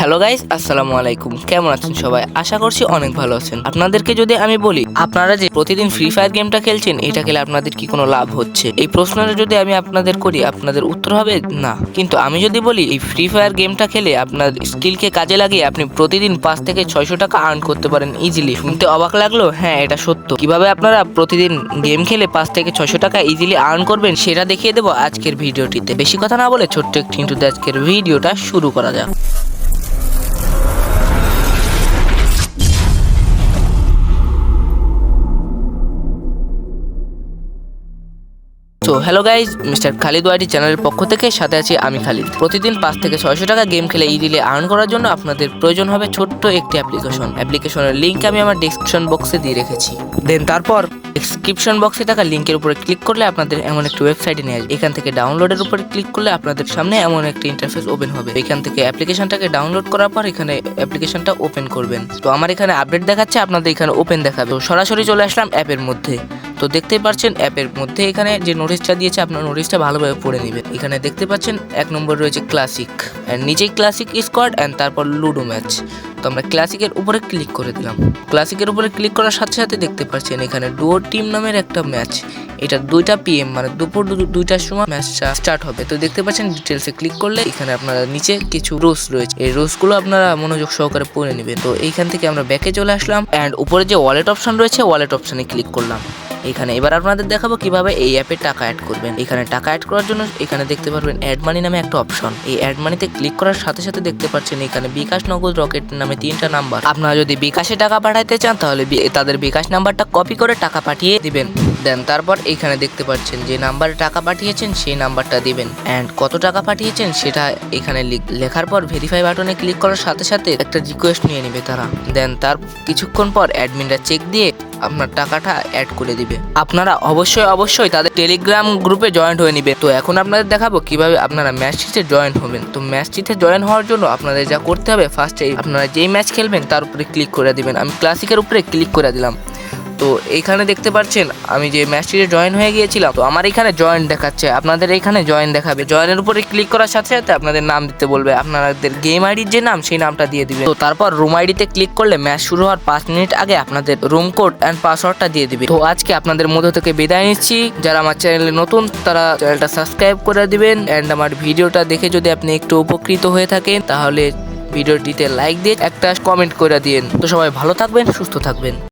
Hello guys, আসসালামু আলাইকুম। কেমন আছেন সবাই? আশা করছি অনেক ভালো আছেন। আপনাদেরকে যদি আমি বলি, আপনারা যে প্রতিদিন ফ্রি ফায়ার গেমটা খেলছেন, এটা খেলে আপনাদের কি কোনো লাভ হচ্ছে? এই প্রশ্নটা যদি আমি আপনাদের করি, আপনাদের উত্তর হবে না। কিন্তু আমি যদি বলি, এই ফ্রি ফায়ার গেমটা খেলে আপনার স্কিলকে কাজে লাগিয়ে আপনি প্রতিদিন 5 থেকে 600 টাকা আর্ন করতে পারেন ইজিলি। শুনতে অবাক লাগলো? হ্যাঁ, এটা সত্য। কিভাবে আপনারা প্রতিদিন গেম খেলে 5 থেকে 600 টাকা ইজিলি আর্ন করবেন সেটা দেখিয়ে দেবো আজকের ভিডিওটিতে। বেশি কথা না বলে ছোট্ট একটি ইন্ট্রো দিয়ে আজকের ভিডিওটা শুরু করা যাক। তো হ্যালো গাইজ, মিস্টার খালিদ ওয়াইটি চ্যানেলের পক্ষ থেকে সাথে আছি আমি খালিদ। প্রতিদিন 5 থেকে 600 টাকা গেম খেলে ইজিলি আর্ন করার জন্য আপনাদের প্রয়োজন হবে ছোট্ট একটি অ্যাপ্লিকেশনের লিঙ্ক আমি আমার ডেসক্রিপশন বক্সে দিয়ে রেখেছি। দেন তারপর ডেসক্রিপশন বক্সে থাকা লিঙ্কের উপরে ক্লিক করলে আপনাদের এমন একটি ওয়েবসাইটে নিয়ে আসবে। এখান থেকে ডাউনলোডের উপরে ক্লিক করলে আপনাদের সামনে এমন একটি ইন্টারফেস ওপেন হবে। এখান থেকে অ্যাপ্লিকেশনটাকে ডাউনলোড করার পর এখানে অ্যাপ্লিকেশনটা ওপেন করবেন। তো আমার এখানে আপডেট দেখাচ্ছে, আপনাদের এখানে ওপেন দেখাবে। তো সরাসরি চলে আসলাম অ্যাপের মধ্যে। তো দেখতেই পাচ্ছেন অ্যাপের মধ্যে এখানে যে নোটিশটা দিয়েছে, আপনার নোটিশটা ভালোভাবে পড়ে নেবেন। এখানে দেখতে পাচ্ছেন 1 নম্বর রয়েছে ক্লাসিক, এন্ড নিচেই ক্লাসিক স্কোয়াড এন্ড তারপর লুডো ম্যাচ। তো আমরা ক্লাসিকের উপরে ক্লিক করে দিলাম। ক্লাসিকের উপরে ক্লিক করার সাথে সাথে দেখতে পাচ্ছেন এখানে ডুও টিম নামের একটা ম্যাচ। এটা 2টা PM মানে দুপুর 2টার সময় ম্যাচটা স্টার্ট হবে। তো দেখতে পাচ্ছেন ডিটেলসে ক্লিক করলে এখানে আপনারা নিচে কিছু রুলস রয়েছে, এই রুলসগুলো আপনারা মনোযোগ সহকারে পড়ে নেবেন। তো এইখান থেকে আমরা ব্যাকে চলে আসলাম এন্ড উপরে যে ওয়ালেট অপশন রয়েছে, ওয়ালেট অপশনে ক্লিক করলাম। এখানে এবার আপনাদের দেখাবো কিভাবে এই অ্যাপে টাকা অ্যাড করবেন। এখানে টাকা অ্যাড করার জন্য এখানে দেখতে পারবেন অ্যাড মানি নামে একটা অপশন। এই অ্যাড মানিতে ক্লিক করার সাথে সাথে দেখতে পাচ্ছেন এখানে বিকাশ, নগদ, রকেট নামে 3টা নাম্বার। আপনারা যদি বিকাশে টাকা পাঠাইতে চান তাহলে তাদের বিকাশ নাম্বারটা কপি করে টাকা পাঠিয়ে দিবেন। দেন তারপর এখানে দেখতে পাচ্ছেন যে নাম্বারে টাকা পাঠিয়েছেন সেই নাম্বারটা দিবেন এন্ড কত টাকা পাঠিয়েছেন সেটা এখানে লেখার পর ভেরিফাই বাটনে ক্লিক করার সাথে সাথে একটা রিকোয়েস্ট নিয়ে নেবে তারা। দেন তার কিছুক্ষণ পর অ্যাডমিনরা চেক দিয়ে আপনার টাকাটা অ্যাড করে দিবে। আপনারা অবশ্যই তাদের টেলিগ্রাম গ্রুপে জয়েন্ট হয়ে নেবেন। তো এখন আপনাদের দেখাবো কিভাবে আপনারা ম্যাচটিতে জয়েন হবেন। তো ম্যাচটিতে জয়েন হওয়ার জন্য আপনাদের যা করতে হবে, ফার্স্টে আপনারা যেই ম্যাচ খেলবেন তার উপরে ক্লিক করে দিবেন। আমি ক্লাসিকের উপরে ক্লিক করে দিলাম। তো এইখানে দেখতে পাচ্ছেন আমি যে ম্যাচটিতে জয়েন হয়ে গিয়েছিলাম। তো আমার এখানে জয়েন দেখাচ্ছে, আপনাদের এখানে জয়েন দেখাবে। জয়েনের উপরে ক্লিক করার সাথে সাথে আপনাদের নাম দিতে বলবে, আপনাদের গেম আইডির যে নাম সেই নামটা দিয়ে দিবে। তো তারপর রুম আইডিতে ক্লিক করলে ম্যাচ শুরু হওয়ার 5 মিনিট আগে আপনাদের রুম কোড এন্ড পাসওয়ার্ডটা দিয়ে দিবে। তো আজকে আপনাদের মধ্য থেকে বিদায় নিচ্ছি। যারা আমার চ্যানেলে নতুন তারা চ্যানেলটা সাবস্ক্রাইব করে দিবেন এন্ড আমার ভিডিওটা দেখে যদি আপনি একটু উপকৃত হয়ে থাকেন তাহলে ভিডিওটিতে লাইক দিয়ে একটা কমেন্ট করে দিন। তো সবাই ভালো থাকবেন, সুস্থ থাকবেন।